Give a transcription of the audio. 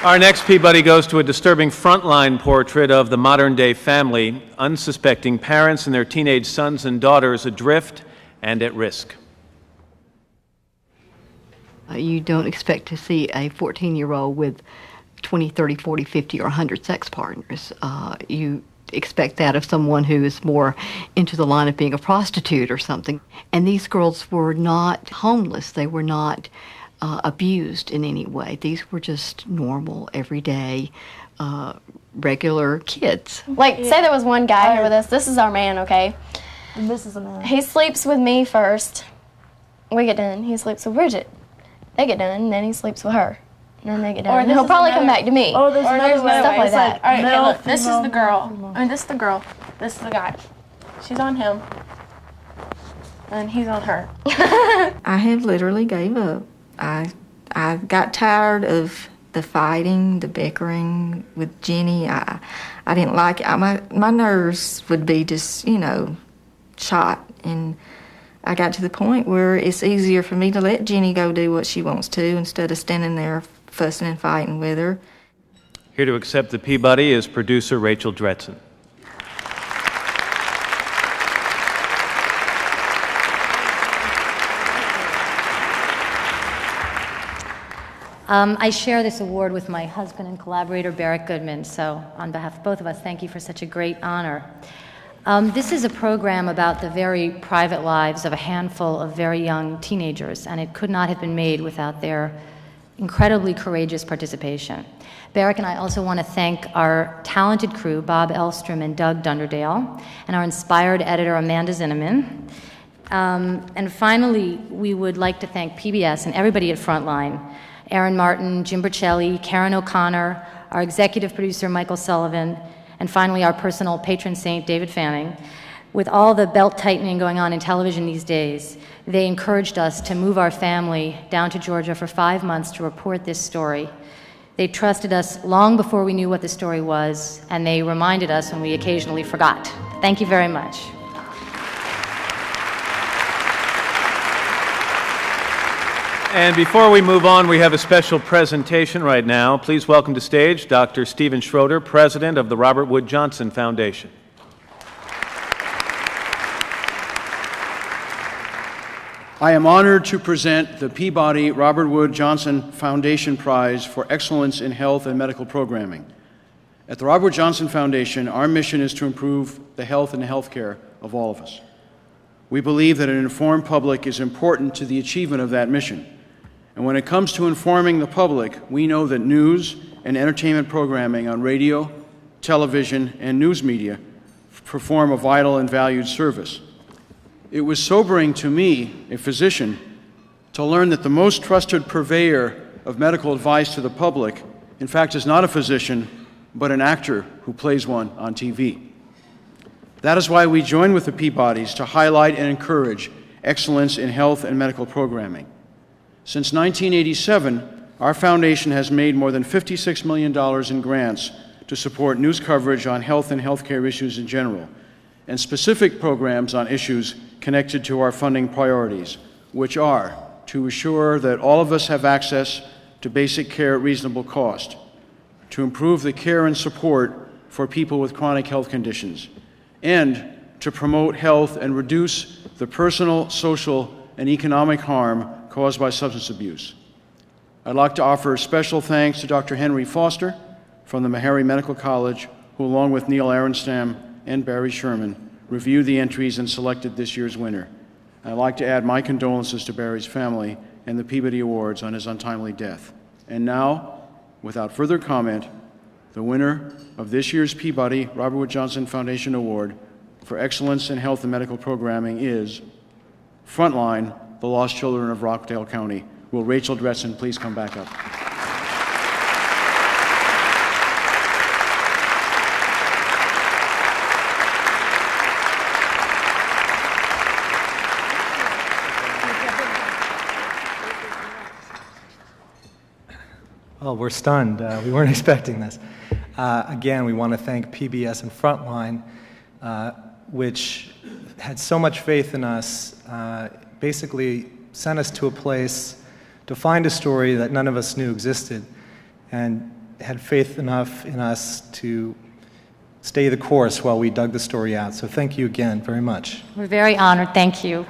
Our next Peabody goes to a disturbing Frontline portrait of the modern-day family, unsuspecting parents and their teenage sons and daughters adrift and at risk. You don't expect to see a 14-year-old with 20, 30, 40, 50, or 100 sex partners. You expect that of someone who is more into the line of being a prostitute or something. And these girls were not homeless. They were not abused in any way. These were just normal, everyday, regular kids. Like, say there was one guy here with us. This is our man, okay? And this is a man. He sleeps with me first. We get done. He sleeps with Bridget. They get done, and then he sleeps with her. And then they get done. And he'll probably come back to me. Oh, there's another way. Stuff like that. All right, Male, look, this female, is the girl. female. I mean, this is the girl. This is the guy. She's on him. And he's on her. I have literally gave up. I got tired of the fighting, the bickering with Jenny. I didn't like it. My nerves would be just, shot. And I got to the point where it's easier for me to let Jenny go do what she wants to instead of standing there fussing and fighting with her. Here to accept the Peabody is producer Rachel Dretzin. I share this award with my husband and collaborator, Barak Goodman, so on behalf of both of us, thank you for such a great honor. This is a program about the very private lives of a handful of very young teenagers, and it could not have been made without their incredibly courageous participation. Barak and I also want to thank our talented crew, Bob Elstrom and Doug Dunderdale, and our inspired editor, Amanda Zinneman. And finally, we would like to thank PBS and everybody at Frontline, Aaron Martin, Jim Bercelli, Karen O'Connor, our executive producer, Michael Sullivan, and finally our personal patron saint, David Fanning. With all the belt-tightening going on in television these days, they encouraged us to move our family down to Georgia for 5 months to report this story. They trusted us long before we knew what the story was, and they reminded us when we occasionally forgot. Thank you very much. And before we move on, we have a special presentation right now. Please welcome to stage Dr. Stephen Schroeder, president of the Robert Wood Johnson Foundation. I am honored to present the Peabody Robert Wood Johnson Foundation Prize for Excellence in Health and Medical Programming. At the Robert Wood Johnson Foundation, our mission is to improve the health and health care of all of us. We believe that an informed public is important to the achievement of that mission. And when it comes to informing the public, we know that news and entertainment programming on radio, television, and news media perform a vital and valued service. It was sobering to me, a physician, to learn that the most trusted purveyor of medical advice to the public, in fact, is not a physician, but an actor who plays one on TV. That is why we join with the Peabodys to highlight and encourage excellence in health and medical programming. Since 1987, our foundation has made more than $56 million in grants to support news coverage on health and healthcare issues in general, and specific programs on issues connected to our funding priorities, which are to assure that all of us have access to basic care at reasonable cost, to improve the care and support for people with chronic health conditions, and to promote health and reduce the personal, social, and economic harm caused by substance abuse. I'd like to offer special thanks to Dr. Henry Foster from the Meharry Medical College, who along with Neil Arenstam and Barry Sherman reviewed the entries and selected this year's winner. I'd like to add my condolences to Barry's family and the Peabody Awards on his untimely death. And now, without further comment, the winner of this year's Peabody Robert Wood Johnson Foundation Award for Excellence in Health and Medical Programming is Frontline, The Lost Children of Rockdale County. Will Rachel Dretzin please come back up? Well, we're stunned. We weren't expecting this. Again, we want to thank PBS and Frontline, which had so much faith in us, basically sent us to a place to find a story that none of us knew existed, and had faith enough in us to stay the course while we dug the story out. So thank you again very much. We're very honored. Thank you.